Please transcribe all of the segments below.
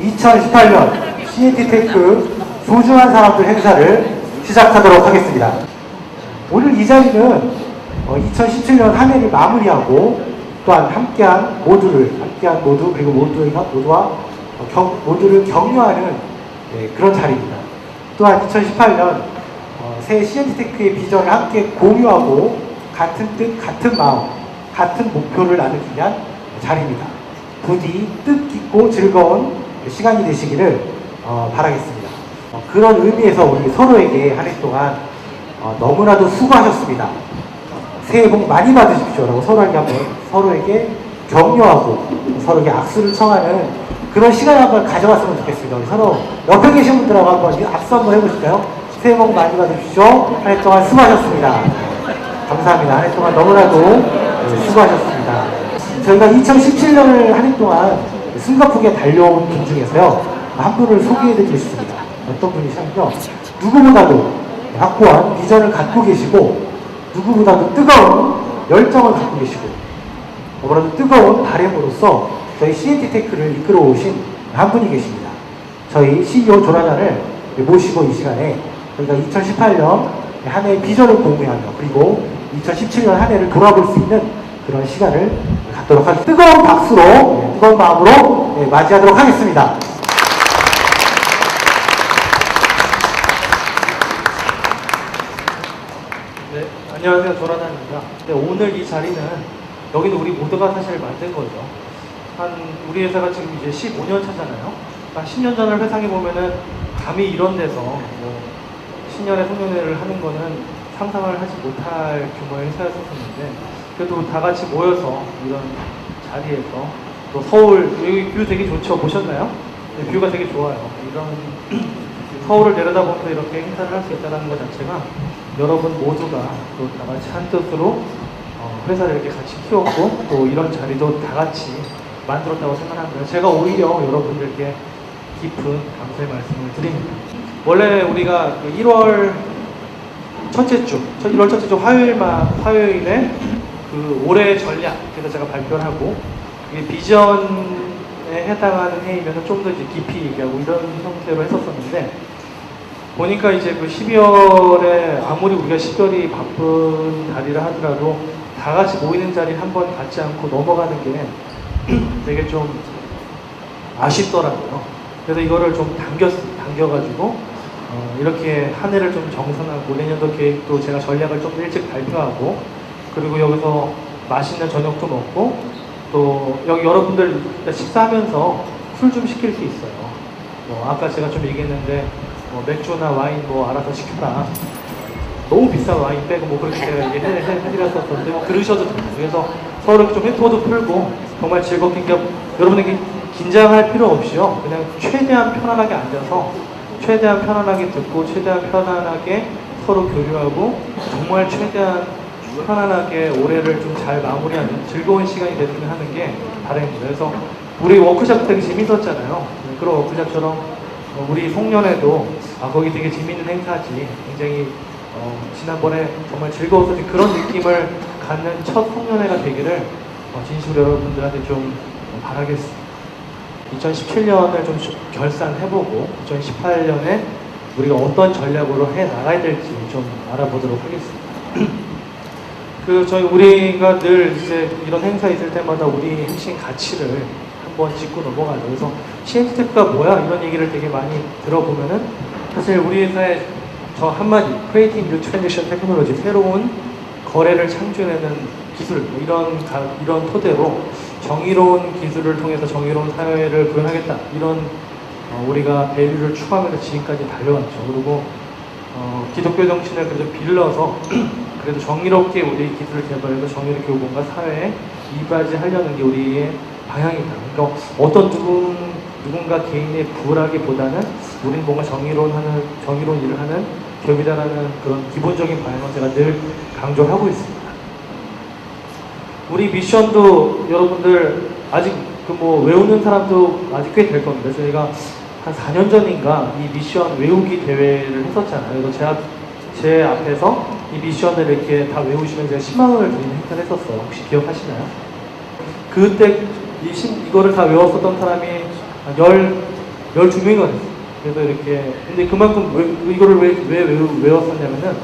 2018년 CNT테크 소중한 사람들 행사를 시작하도록 하겠습니다. 오늘 이 자리는 2017년 한 해를 마무리하고 또한 함께한 모두 그리고 모두를 격려하는 그런 자리입니다. 또한 2018년 새 CNT테크의 비전을 함께 공유하고 같은 뜻, 같은 마음, 같은 목표를 나누기 위한 자리입니다. 부디 뜻깊고 즐거운 시간이 되시기를 바라겠습니다. 그런 의미에서 우리 서로에게 한 해 동안 너무나도 수고하셨습니다. 새해 복 많이 받으십시오 라고 서로에게 격려하고 서로에게 악수를 청하는 그런 시간을 한번 가져왔으면 좋겠습니다. 우리 서로 옆에 계신 분들하고 한번 악수 한번 해보실까요? 새해 복 많이 받으십시오. 한 해 동안 수고하셨습니다. 감사합니다. 한 해 동안 너무나도 수고하셨습니다. 저희가 2017년을 한 해 동안 숨가쁘게 달려온 분 중에서요, 한 분을 소개해드리겠습니다. 어떤 분이시냐면요, 누구보다도 확고한 비전을 갖고 계시고, 누구보다도 뜨거운 열정을 갖고 계시고, 너무나도 뜨거운 바램으로서 저희 CNT테크를 이끌어 오신 한 분이 계십니다. 저희 CEO 조나단을 모시고 이 시간에 저희가 2018년 한 해의 비전을 공유하며, 그리고 2017년 한 해를 돌아볼 수 있는 그런 시간을 갖도록 하겠습니다. 뜨거운 박수로, 뜨거운 마음으로 맞이하도록 하겠습니다. 네, 안녕하세요. 조나단입니다. 네, 오늘 이 자리는, 여기는 우리 모두가 사실 만든 거죠. 우리 회사가 지금 이제 15년 차잖아요. 한 10년 전을 회상해보면은 감히 이런 데서 신년의 송년회를 하는 거는 상상을 하지 못할 규모의 회사였었는데, 그래도 다 같이 모여서 이런 자리에서, 또 서울, 여기 뷰 되게 좋죠? 보셨나요? 네, 뷰가 되게 좋아요. 이런 서울을 내려다보면서 이렇게 행사를 할 수 있다는 것 자체가 여러분 모두가 또 다 같이 한 뜻으로 회사를 이렇게 같이 키웠고, 또 이런 자리도 다 같이 만들었다고 생각합니다. 제가 오히려 여러분들께 깊은 감사의 말씀을 드립니다. 원래 우리가 1월 첫째 주 화요일에 그 올해 전략, 그래서 제가 발표를 하고, 이게 비전에 해당하는 회의면 좀 더 이제 깊이 얘기하고 이런 형태로 했었었는데, 보니까 이제 그 12월에 아무리 우리가 12월이 바쁜 달이라 하더라도 다 같이 모이는 자리 한 번 갖지 않고 넘어가는 게 되게 좀 아쉽더라고요. 그래서 이거를 좀 당겨가지고 이렇게 한 해를 좀 정산하고, 내년도 계획도 제가 전략을 좀 일찍 발표하고, 그리고 여기서 맛있는 저녁도 먹고, 또 여기 여러분들 식사하면서 술 좀 시킬 수 있어요. 아까 제가 좀 얘기했는데 맥주나 와인 알아서 시켜라. 너무 비싼 와인 빼고 그렇게 제가 해드렸었는데 그러셔도 돼요. 그래서 서로 좀 회포도 풀고 정말 즐겁게, 여러분에게 긴장할 필요 없이요, 그냥 최대한 편안하게 앉아서 최대한 편안하게 듣고 최대한 편안하게 서로 교류하고, 정말 최대한 편안하게 올해를 좀 잘 마무리하는 즐거운 시간이 됐으면 하는 게 바람입니다. 그래서 우리 워크숍 되게 재밌었잖아요. 그런 워크숍처럼 우리 송년회도 거기 되게 재밌는 행사지, 굉장히 지난번에 정말 즐거워서 그런 느낌을 갖는 첫 송년회가 되기를 진심으로 여러분들한테 좀 바라겠습니다. 2017년을 좀 결산해보고 2018년에 우리가 어떤 전략으로 해 나가야 될지 좀 알아보도록 하겠습니다. 우리가 늘 이제 이런 행사 있을 때마다 우리 핵심 가치를 한번 짚고 넘어가죠. 그래서 CNT테크가 뭐야? 이런 얘기를 되게 많이 들어보면은, 사실 우리 회사의 저 한마디, Creating New Transition Technology, 새로운 거래를 창조해내는 기술, 이런 토대로 정의로운 기술을 통해서 정의로운 사회를 구현하겠다, 이런 우리가 밸류를 추구하면서 지금까지 달려왔죠. 그리고 기독교 정신을 그래도 빌려서 그래도 정의롭게 우리 기술을 개발해서 정의롭게 뭔가 사회에 이바지하려는 게 우리의 방향이다. 그러니까 어떤 누군가 개인의 부라기보다는 우리는 뭔가 정의로운 일을 하는 기업이다라는 그런 기본적인 방향을 제가 늘 강조하고 있습니다. 우리 미션도 여러분들 아직 외우는 사람도 아직 꽤 될 겁니다. 저희가 한 4년 전인가 이 미션 외우기 대회를 했었잖아요. 그래서 제 앞에서 이 미션을 이렇게 다 외우시면 제가 10만 원을 드리는 행사를 했었어요. 혹시 기억하시나요? 그때 이거를 다 외웠었던 사람이 12명이 됐어요. 그래서 이렇게, 근데 그만큼 이거를 왜 외웠었냐면은,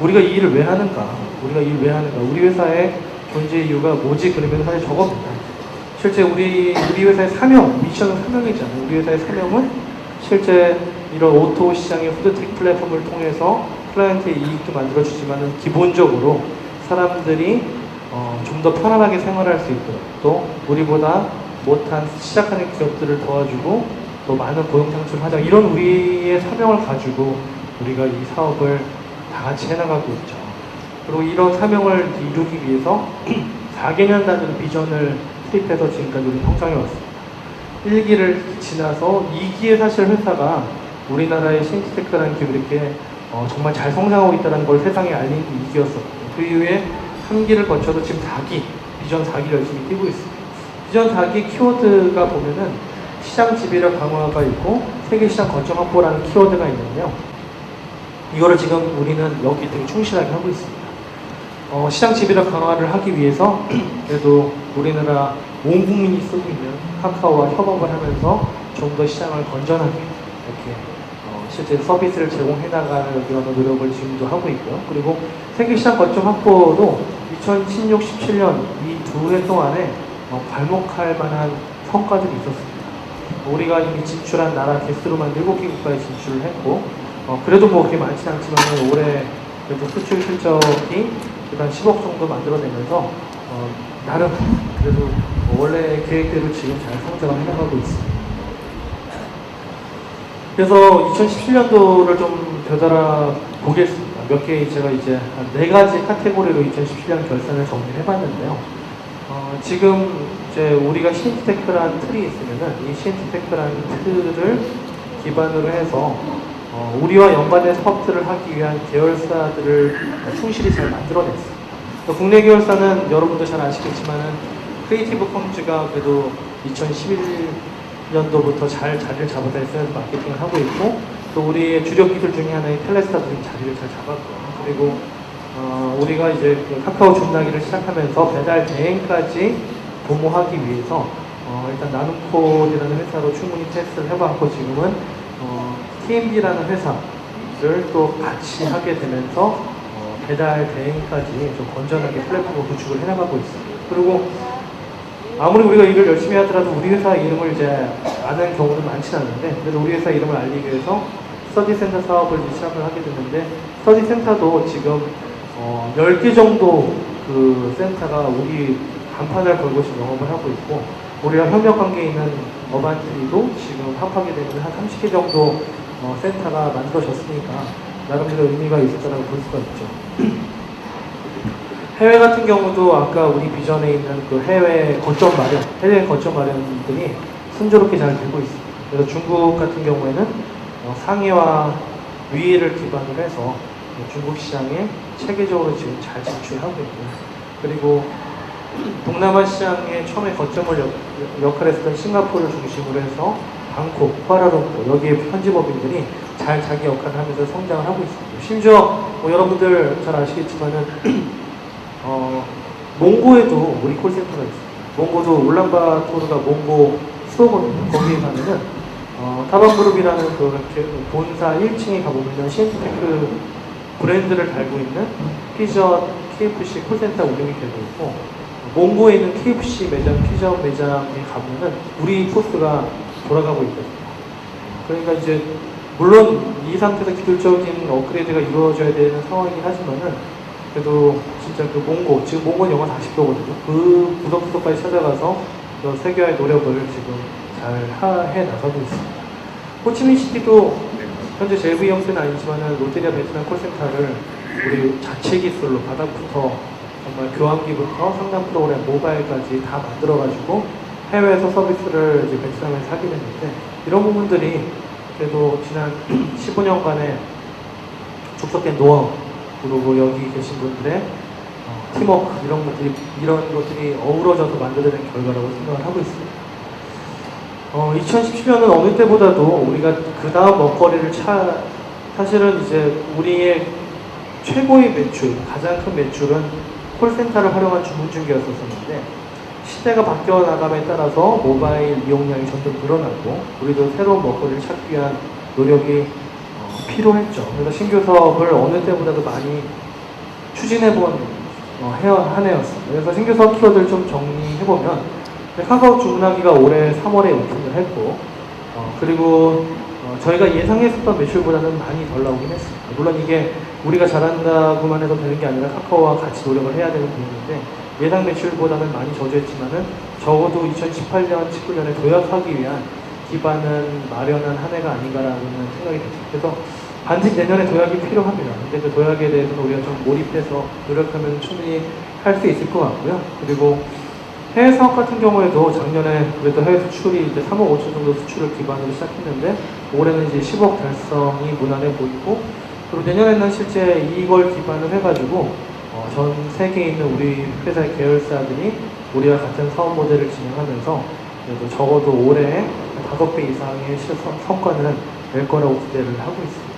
우리가 이 일을 왜 하는가? 우리가 이 일을 왜 하는가? 우리 회사의 존재 이유가 뭐지? 그러면 사실 저겁니다. 실제 우리 회사의 사명, 미션은 사명이잖아요. 우리 회사의 사명은 실제 이런 오토 시장의 푸드테크 플랫폼을 통해서 클라이언트의 이익도 만들어주지만은 기본적으로 사람들이 좀 더 편안하게 생활할 수 있도록, 또 우리보다 못한 시작하는 기업들을 도와주고 또 많은 고용 창출을 하자, 이런 우리의 사명을 가지고 우리가 이 사업을 다 같이 해나가고 있죠. 그리고 이런 사명을 이루기 위해서 4개년 단위로 비전을 투입해서 지금까지 우리 성장해 왔습니다. 1기를 지나서 2기에 사실 회사가 우리나라의 신스테크라는 기업이 이렇게 정말 잘 성장하고 있다는 걸 세상에 알린 게 2기였었고, 그 이후에 3기를 거쳐서 지금 4기, 비전 4기를 열심히 뛰고 있습니다. 비전 4기 키워드가 보면은 시장 지배력 강화가 있고 세계시장 거점 확보라는 키워드가 있는데요. 이거를 지금 우리는 여기 되게 충실하게 하고 있습니다. 시장 지배력 강화를 하기 위해서 그래도 우리나라 온 국민이 쓰고 있는 카카오와 협업을 하면서 좀 더 시장을 건전하게 이렇게 실제 서비스를 제공해 나가는 이런 노력을 지금도 하고 있고요. 그리고 세계시장 거점 확보도 2016, 17년 이 두 해 동안에 괄목할 만한 성과들이 있었습니다. 우리가 이미 진출한 나라 개수로만 7개 국가에 진출을 했고, 그래도 뭐 그렇게 많지는 않지만 올해 그래도 수출 실적이 일단 10억 정도 만들어내면서 나름 그래도 원래 계획대로 지금 잘 성장을 해나가고 있습니다. 그래서 2017년도를 좀 되돌아 보겠습니다. 몇 개 제가 이제 한 4가지 카테고리로 2017년 결산을 정리해봤는데요. 지금 이제 우리가 신스테크라는 틀이 있으면은 이 신스테크라는 틀을 기반으로 해서 우리와 연관된 사업들을 하기 위한 계열사들을 충실히 잘 만들어냈습니다. 국내 계열사는 여러분도 잘 아시겠지만은 크리에이티브 컴즈가 그래도 2011년도부터 잘 자리를 잡아서 SNS 마케팅을 하고 있고, 또 우리의 주력 기술 중에 하나인 텔레스타도 지금 자리를 잘 잡았고요. 그리고 우리가 이제 그 카카오 존나기를 시작하면서 배달 대행까지 도모하기 위해서 일단 나눔콜이라는 회사로 충분히 테스트를 해봤고, 지금은 TMB라는 회사를 또 같이 하게 되면서 배달 대행까지 좀 건전하게 플랫폼을 구축을 해나가고 있습니다. 그리고 아무리 우리가 일을 열심히 하더라도 우리 회사 이름을 이제 아는 경우는 많지는 않은데, 그래도 우리 회사 이름을 알리기 위해서 스터디센터 사업을 시작을 하게 됐는데, 스터디센터도 지금 10개 정도 그 센터가 우리 간판을 걸고 지금 영업을 하고 있고, 우리랑 협력 관계에 있는 어반트리도 지금 합하게 되면 한 30개 정도 센터가 만들어졌으니까 나름대로 의미가 있었다고 볼 수가 있죠. 해외 같은 경우도 아까 우리 비전에 있는 그 해외 거점 마련들이 순조롭게 잘 되고 있습니다. 그래서 중국 같은 경우에는 상해와 위해를 기반으로 해서 중국 시장에 체계적으로 지금 잘 진출하고 있고요. 그리고 동남아 시장에 처음에 거점을 역할했었던 싱가포르를 중심으로 해서 방콕, 쿠알라룸푸르, 여기에 현지법인들이 잘 자기 역할을 하면서 성장을 하고 있습니다. 심지어 여러분들 잘 아시겠지만은 몽고에도 우리 콜센터가 있습니다. 몽고도 울란바토르가 몽고 수도거든요. 거기에 가면은 타방그룹이라는 그 본사 1층에 가보면은 신테크 브랜드를 달고 있는 피전 KFC 콜센터 운영이 되고 있고, 몽고에 있는 KFC 매장, 피전 매장에 가면은 우리 포스가 돌아가고 있거든요. 그러니까 이제 물론 이 상태에서 기술적인 업그레이드가 이루어져야 되는 상황이긴 하지만은, 그래도 진짜 그 몽고, 지금 몽고는 영하 40도거든요. 그 구석구석까지 찾아가서 세계화의 노력을 지금 잘 해 나가고 있습니다. 호치민시티도 현재 JV 형태는 아니지만은 롯데리아 베트남 콜센터를 우리 자체 기술로 바닥부터 정말 교환기부터 상담 프로그램, 모바일까지 다 만들어가지고 해외에서 서비스를 이제 베트남에서 하게 됐는데, 이런 부분들이 그래도 지난 15년간의 축적된 노하우, 그리고 여기 계신 분들의 팀워크, 이런 것들이 어우러져서 만들어낸 결과라고 생각을 하고 있습니다. 2017년은 어느 때보다도 우리가 그 다음 먹거리를 사실은 이제 우리의 최고의 매출, 가장 큰 매출은 콜센터를 활용한 주문 중개였었는데, 시대가 바뀌어 나감에 따라서 모바일 이용량이 점점 늘어나고 우리도 새로운 먹거리를 찾기 위한 노력이 필요했죠. 그래서 신규 사업을 어느 때보다도 많이 추진해본 한 해였습니다. 그래서 신규 사업 키워드를 좀 정리해보면 카카오 주문하기가 올해 3월에 오픈을 했고 그리고 저희가 예상했었던 매출보다는 많이 덜 나오긴 했습니다. 물론 이게 우리가 잘한다고만 해서 되는 게 아니라 카카오와 같이 노력을 해야 되는 부분인데 예상 매출보다는 많이 저조했지만은 적어도 2018년, 19년에 도약하기 위한 기반은 마련한 한 해가 아닌가라는 생각이 듭니다. 그래서 반드시 내년에 도약이 필요합니다. 근데 그 도약에 대해서는 우리가 좀 몰입해서 노력하면 충분히 할 수 있을 것 같고요. 그리고 해외 사업 같은 경우에도 작년에 그래도 해외 수출이 이제 3억 5천 정도 수출을 기반으로 시작했는데 올해는 이제 10억 달성이 무난해 보이고 그리고 내년에는 실제 이걸 기반을 해가지고 전 세계에 있는 우리 회사의 계열사들이 우리와 같은 사업 모델을 진행하면서 그래도 적어도 올해 5배 이상의 성과는 낼 거라고 기대를 하고 있습니다.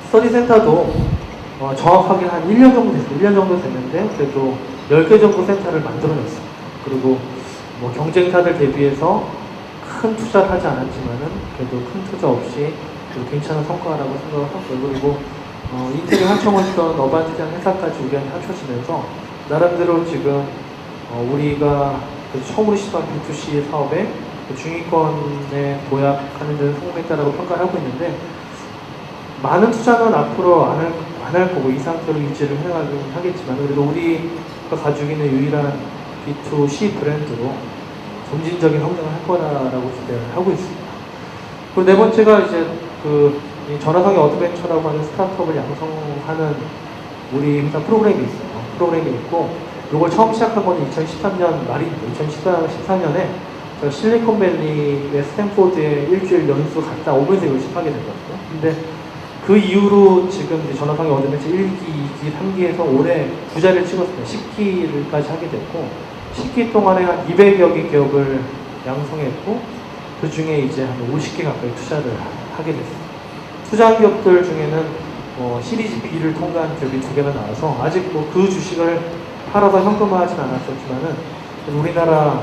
스터디 센터도 정확하게 한 1년 정도 됐어요. 1년 정도 됐는데 그래도 10개 정도 센터를 만들어냈습니다. 그리고 뭐 경쟁사들 대비해서 큰 투자를 하지 않았지만은 그래도 큰 투자 없이 괜찮은 성과라고 생각을 하고요. 그리고 인텔이 하청했던 어반티장 회사까지 우리한테 합쳐지면서 나름대로 지금 우리가 처음으로 시도한 B2C 사업에 중위권에 도약하는 데는 성공했다라고 평가를 하고 있는데 많은 투자는 앞으로 안 할 거고 이 상태로 유지를 해나가긴 하겠지만 그래도 우리가 가지고 있는 유일한 B2C 브랜드로 점진적인 성장을 할 거라고 기대를 하고 있습니다. 그리고 네 번째가 이제 이 전화상의 어드벤처라고 하는 스타트업을 양성하는 우리 회사 프로그램이 있어요. 프로그램이 있고 이걸 처음 시작한 건 2013년 말입니다. 2014년에 제가 실리콘밸리의 스탠포드에 일주일 연수 갔다 오면서 이걸 시작하게 됐거든요. 근데 그 이후로 지금 이제 전화상의 어드벤처 1기, 2기, 3기에서 올해 2자리를 찍었습니다. 10기까지 하게 됐고 10기 동안에 한 200여 개 기업을 양성했고 그 중에 이제 한 50개 가까이 투자를 하게 됐습니다. 투자한 기업들 중에는 시리즈 B를 통과한 기업이 2개나 나와서 아직 그 주식을 팔아서 현금화하진 않았었지만은 우리나라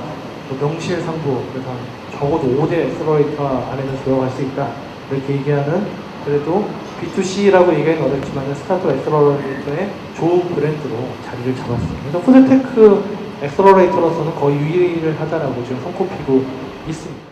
명실상부 그래서 적어도 5대 엑셀러레이터 안에는 들어갈 수 있다 이렇게 얘기하는 그래도 B2C라고 얘기하기는 어렵지만 스타트업 엑셀러레이터의 좋은 브랜드로 자리를 잡았습니다. 그래서 푸드테크 엑셀러레이터로서는 거의 유일하다라고 지금 손꼽히고 있습니다.